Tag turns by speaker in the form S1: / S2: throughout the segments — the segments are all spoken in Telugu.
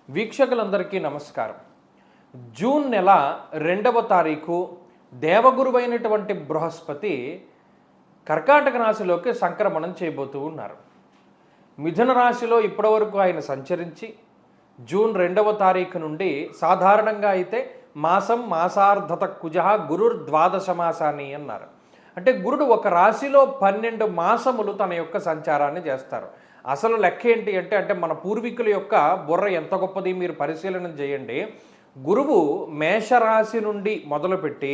S1: వీక్షకులందరికీ నమస్కారం. జూన్ నెల 2వ తారీఖు దేవగురువైనటువంటి బృహస్పతి కర్కాటక రాశిలోకి సంక్రమణం చేయబోతూ ఉన్నారు. మిథున రాశిలో ఇప్పటివరకు ఆయన సంచరించి జూన్ 2వ తారీఖు నుండి సాధారణంగా అయితే మాసార్ధత కుజ గురుర్ ద్వాదశ మాసాని అన్నారు. అంటే గురుడు ఒక రాశిలో 12 మాసములు తన యొక్క సంచారాన్ని చేస్తారు. అసలు లెక్క ఏంటి అంటే మన పూర్వీకుల యొక్క బుర్ర ఎంత గొప్పది మీరు పరిశీలన చేయండి. గురువు మేషరాశి నుండి మొదలుపెట్టి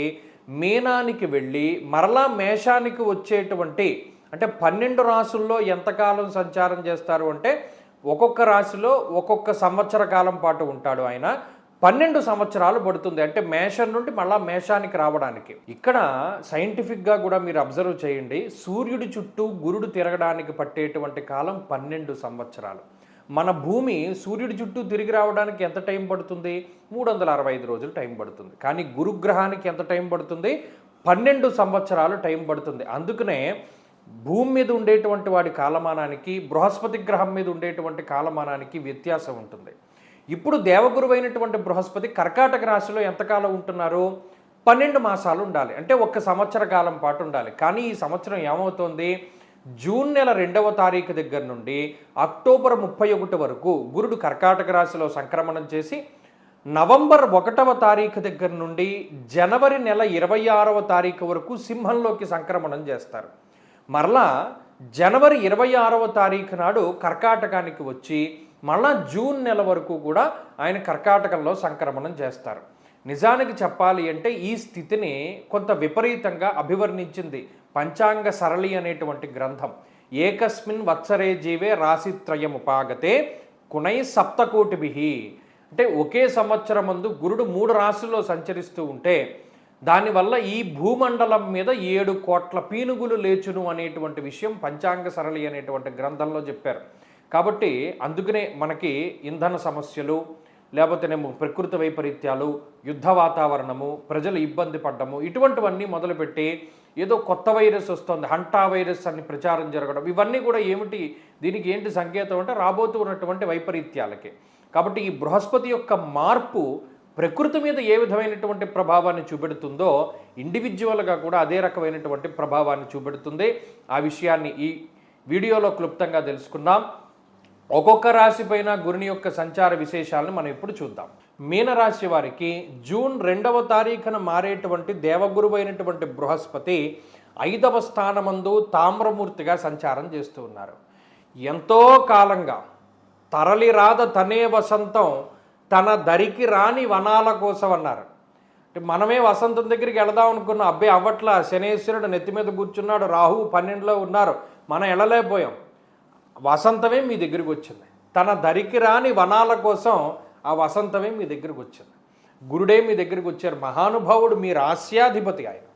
S1: మీనానికి వెళ్ళి మరలా మేషానికి వచ్చేటువంటి అంటే 12 రాశుల్లో ఎంతకాలం సంచారం చేస్తారు అంటే ఒక్కొక్క రాశిలో ఒక్కొక్క సంవత్సర కాలం పాటు ఉంటాడు ఆయన. 12 సంవత్సరాలు పడుతుంది అంటే మేషం నుండి మళ్ళా మేషానికి రావడానికి. ఇక్కడ సైంటిఫిక్గా కూడా మీరు అబ్జర్వ్ చేయండి, సూర్యుడి చుట్టూ గురుడు తిరగడానికి పట్టేటువంటి కాలం 12 సంవత్సరాలు. మన భూమి సూర్యుడి చుట్టూ తిరిగి రావడానికి ఎంత టైం పడుతుంది? 365 రోజులు టైం పడుతుంది. కానీ గురుగ్రహానికి ఎంత టైం పడుతుంది? 12 సంవత్సరాలు టైం పడుతుంది. అందుకనే భూమి మీద ఉండేటువంటి వాడి కాలమానానికి బృహస్పతి గ్రహం మీద ఉండేటువంటి కాలమానానికి వ్యత్యాసం ఉంటుంది. ఇప్పుడు దేవగురువైనటువంటి బృహస్పతి కర్కాటక రాశిలో ఎంతకాలం ఉంటున్నారు? 12 మాసాలు ఉండాలి, అంటే 1 సంవత్సర కాలం పాటు ఉండాలి. కానీ ఈ సంవత్సరం ఏమవుతోంది? జూన్ నెల 2వ తారీఖు దగ్గర నుండి అక్టోబర్ 31 వరకు గురుడు కర్కాటక రాశిలో సంక్రమణం చేసి నవంబర్ 1వ తారీఖు దగ్గర నుండి జనవరి నెల 26వ తారీఖు వరకు సింహంలోకి సంక్రమణం చేస్తారు. మరలా జనవరి 26వ తారీఖు నాడు కర్కాటకానికి వచ్చి మళ్ళా జూన్ నెల వరకు కూడా ఆయన కర్కాటకంలో సంక్రమణం చేస్తారు. నిజానికి చెప్పాలి అంటే ఈ స్థితిని కొంత విపరీతంగా అభివర్ణించింది పంచాంగ సరళి అనేటువంటి గ్రంథం. ఏకస్మిన్ వత్సరే జీవే రాశిత్రయముపాగతే కునై సప్తకోటిభిః. అంటే ఒకే సంవత్సరం ముందు గురుడు 3 రాశుల్లో సంచరిస్తూ ఉంటే దానివల్ల ఈ భూమండలం మీద 7 కోట్ల పీనుగులు లేచును అనేటువంటి విషయం పంచాంగ సరళి అనేటువంటి గ్రంథంలో చెప్పారు. కాబట్టి అందుకనే మనకి ఇంధన సమస్యలు లేకపోతేనేమో ప్రకృతి వైపరీత్యాలు, యుద్ధ వాతావరణము, ప్రజలు ఇబ్బంది పడ్డము, ఇటువంటివన్నీ మొదలుపెట్టి ఏదో కొత్త వైరస్ వస్తుంది, హంటా వైరస్ అని ప్రచారం జరగడం, ఇవన్నీ కూడా ఏమిటి, దీనికి ఏంటి సంకేతం అంటే రాబోతూ ఉన్నటువంటి వైపరీత్యాలకి. కాబట్టి ఈ బృహస్పతి యొక్క మార్పు ప్రకృతి మీద ఏ విధమైనటువంటి ప్రభావాన్ని చూపెడుతుందో ఇండివిజువల్గా కూడా అదే రకమైనటువంటి ప్రభావాన్ని చూపెడుతుంది. ఆ విషయాన్ని ఈ వీడియోలో క్లుప్తంగా తెలుసుకుందాం. ఒక్కొక్క రాశి పైన గురుని యొక్క సంచార విశేషాలను మనం ఇప్పుడు చూద్దాం. మీనరాశి వారికి జూన్ 2వ తారీఖున మారేటువంటి దేవగురువు అయినటువంటి బృహస్పతి 5వ స్థానమందు తామ్రమూర్తిగా సంచారం చేస్తూ ఉన్నారు. ఎంతో కాలంగా తరలిరాద తనే వసంతం తన దరికి రాని వనాల కోసం అన్నారు. అంటే మనమే వసంతం దగ్గరికి వెళదాం అనుకున్నాం, అబ్బాయి అవ్వట్లా, శనేశ్వరుడు నెత్తి మీద కూర్చున్నాడు, రాహువు 12లో ఉన్నారు, మనం వెళ్ళలేకపోయాం. వసంతమే మీ దగ్గరికి వచ్చింది. తన దరికి రాని వనాల కోసం ఆ వసంతమే మీ దగ్గరికి వచ్చింది. గురుడే మీ దగ్గరికి వచ్చారు. మహానుభావుడు, మీ రాశ్యాధిపతి ఆయన.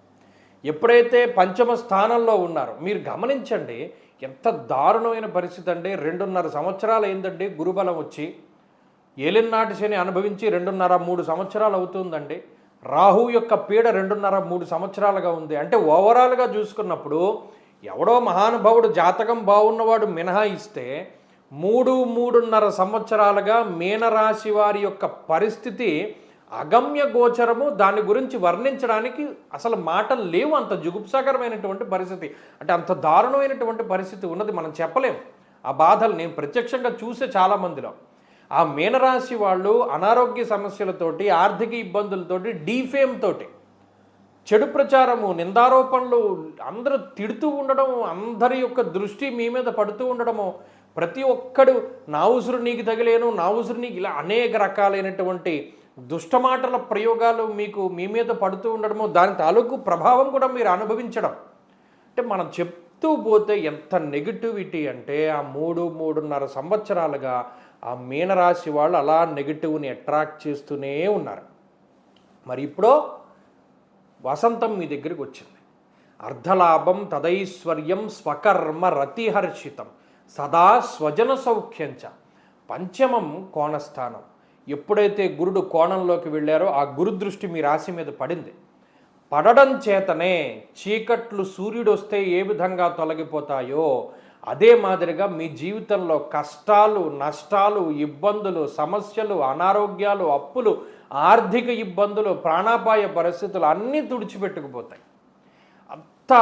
S1: ఎప్పుడైతే 5వ స్థానంలో ఉన్నారో మీరు గమనించండి, ఎంత దారుణమైన పరిస్థితి అండి. 2.5 సంవత్సరాలు అయిందండి గురుబలం వచ్చి. ఏలినాటి శని అనుభవించి 2.5-3 సంవత్సరాలు అవుతుందండి. రాహు యొక్క పీడ 2.5-3 సంవత్సరాలుగా ఉంది. అంటే ఓవరాల్గా చూసుకున్నప్పుడు ఎవడో మహానుభావుడు జాతకం బాగున్నవాడు మినహాయిస్తే 3-3.5 సంవత్సరాలుగా మీనరాశి వారి యొక్క పరిస్థితి అగమ్య గోచరము. దాని గురించి వర్ణించడానికి అసలు మాటలు లేవు. అంత జుగుప్సాకరమైనటువంటి పరిస్థితి, అంటే అంత దారుణమైనటువంటి పరిస్థితి ఉన్నది. మనం చెప్పలేం ఆ బాధలు. నేను ప్రత్యక్షంగా చూసే చాలామందిలో ఆ మీనరాశి వాళ్ళు అనారోగ్య సమస్యలతోటి, ఆర్థిక ఇబ్బందులతోటి, డీఫేమ్ తోటి, చెడు ప్రచారము, నిందారోపణలు, అందరూ తిడుతూ ఉండడం, అందరి యొక్క దృష్టి మీ మీద పడుతూ ఉండడము, ప్రతి ఒక్కడు నా ఉసురు నీకు తగిలేను, నా ఉసురు నీకు, ఇలా అనేక రకాలైనటువంటి దుష్టమాటల ప్రయోగాలు మీకు మీ మీద పడుతూ ఉండడము, దాని తాలూకు ప్రభావం కూడా మీరు అనుభవించడం. అంటే మనం చెప్తూ పోతే ఎంత నెగిటివిటీ అంటే ఆ 3-3.5 సంవత్సరాలుగా ఆ మీనరాశి వాళ్ళు అలా నెగిటివ్ని అట్రాక్ట్ చేస్తూనే ఉన్నారు. మరి ఇప్పుడు వసంతం మీ దగ్గరికి వచ్చింది. అర్ధలాభం తదైశ్వర్యం స్వకర్మ రతిహర్షితం సదా స్వజన సౌఖ్యంచ. 5వ కోణస్థానం. ఎప్పుడైతే గురుడు కోణంలోకి వెళ్ళారో ఆ గురు దృష్టి మీ రాశి మీద పడింది. పడడం చేతనే చీకట్లు సూర్యుడు వస్తే ఏ విధంగా తొలగిపోతాయో అదే మాదిరిగా మీ జీవితంలో కష్టాలు, నష్టాలు, ఇబ్బందులు, సమస్యలు, అనారోగ్యాలు, అప్పులు, ఆర్థిక ఇబ్బందులు, ప్రాణాపాయ పరిస్థితులు అన్నీ తుడిచిపెట్టుకుపోతాయి. అంత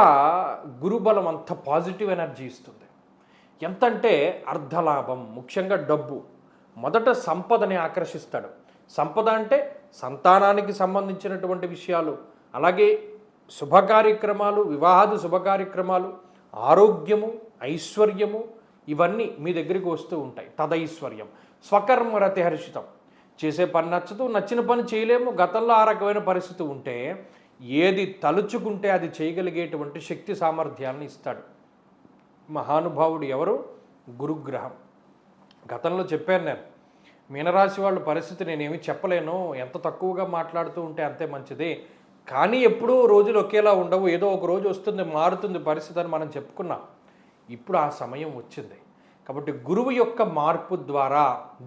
S1: గురుబలం అంత పాజిటివ్ ఎనర్జీ ఇస్తుంది. ఎంతంటే అర్ధలాభం, ముఖ్యంగా డబ్బు. మొదట సంపదని ఆకర్షిస్తాడు. సంపద అంటే సంతానానికి సంబంధించినటువంటి విషయాలు, అలాగే శుభ కార్యక్రమాలు, వివాహాది శుభ కార్యక్రమాలు, ఆరోగ్యము, ఐశ్వర్యము, ఇవన్నీ మీ దగ్గరికి వస్తూ ఉంటాయి. తదైశ్వర్యం. స్వకర్మరతి హర్షితం. చేసే పని నచ్చదు, నచ్చిన పని చేయలేము. గతంలో ఆ రకమైన పరిస్థితి ఉంటే ఏది తలుచుకుంటే అది చేయగలిగేటువంటి శక్తి సామర్థ్యాన్ని ఇస్తాడు. మహానుభావుడు ఎవరు? గురుగ్రహం. గతంలో చెప్పాను నేను, మీనరాశి వాళ్ళ పరిస్థితి నేనేమి చెప్పలేను, ఎంత తక్కువగా మాట్లాడుతూ ఉంటే అంతే మంచిది, కానీ ఎప్పుడూ రోజులు ఒకేలా ఉండవు, ఏదో ఒక రోజు వస్తుంది, మారుతుంది పరిస్థితి అని మనం చెప్పుకున్నాం. ఇప్పుడు ఆ సమయం వచ్చింది. కాబట్టి గురువు యొక్క మార్పు ద్వారా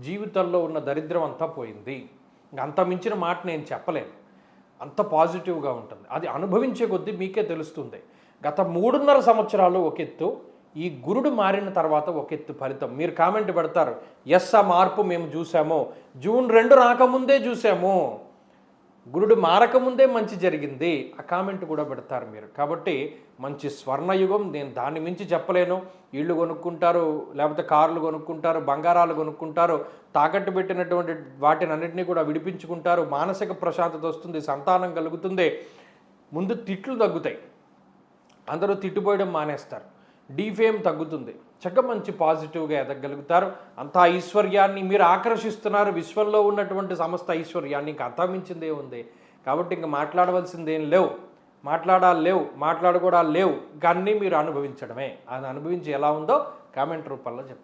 S1: జీవితంలో ఉన్న దరిద్రం అంతా పోయింది. అంత మించిన మాట నేను చెప్పలేను. అంత పాజిటివ్గా ఉంటుంది. అది అనుభవించే కొద్దీ మీకే తెలుస్తుంది. గత 3.5 సంవత్సరాలు ఒక ఎత్తు, ఈ గురుడు మారిన తర్వాత ఒక ఎత్తు ఫలితం. మీరు కామెంట్ పెడతారు, ఎస్ ఆ మార్పు మేము చూసాము, జూన్ 2 రాకముందే చూసాము, గురుడు మారకముందే మంచి జరిగింది, ఆ కామెంట్ కూడా పెడతారు మీరు. కాబట్టి మంచి స్వర్ణయుగం, నేను దాన్ని మించి చెప్పలేను. ఇళ్ళు కొనుక్కుంటారు, లేకపోతే కార్లు కొనుక్కుంటారు, బంగారాలు కొనుక్కుంటారు, తాకట్టు పెట్టినటువంటి వాటిని అన్నింటినీ కూడా విడిపించుకుంటారు, మానసిక ప్రశాంతత వస్తుంది, సంతానం కలుగుతుంది, ముందు తిట్లు తగ్గుతాయి, అందరూ తిట్టుపోయడం మానేస్తారు, డీఫేమ్ తగ్గుతుంది, చక్కగా మంచి పాజిటివ్గా ఎదగలుగుతారు. అంత ఐశ్వర్యాన్ని మీరు ఆకర్షిస్తున్నారు. విశ్వంలో ఉన్నటువంటి సమస్త ఐశ్వర్యాన్ని ఇంకా అంతమించిందే ఉంది. కాబట్టి ఇంకా మాట్లాడవలసిందేం లేవు, మాట్లాడుకోవడాలు లేవు, ఇంకా అన్నీ మీరు అనుభవించడమే. అది అనుభవించి ఎలా ఉందో కామెంట్ రూపంలో చెప్పండి.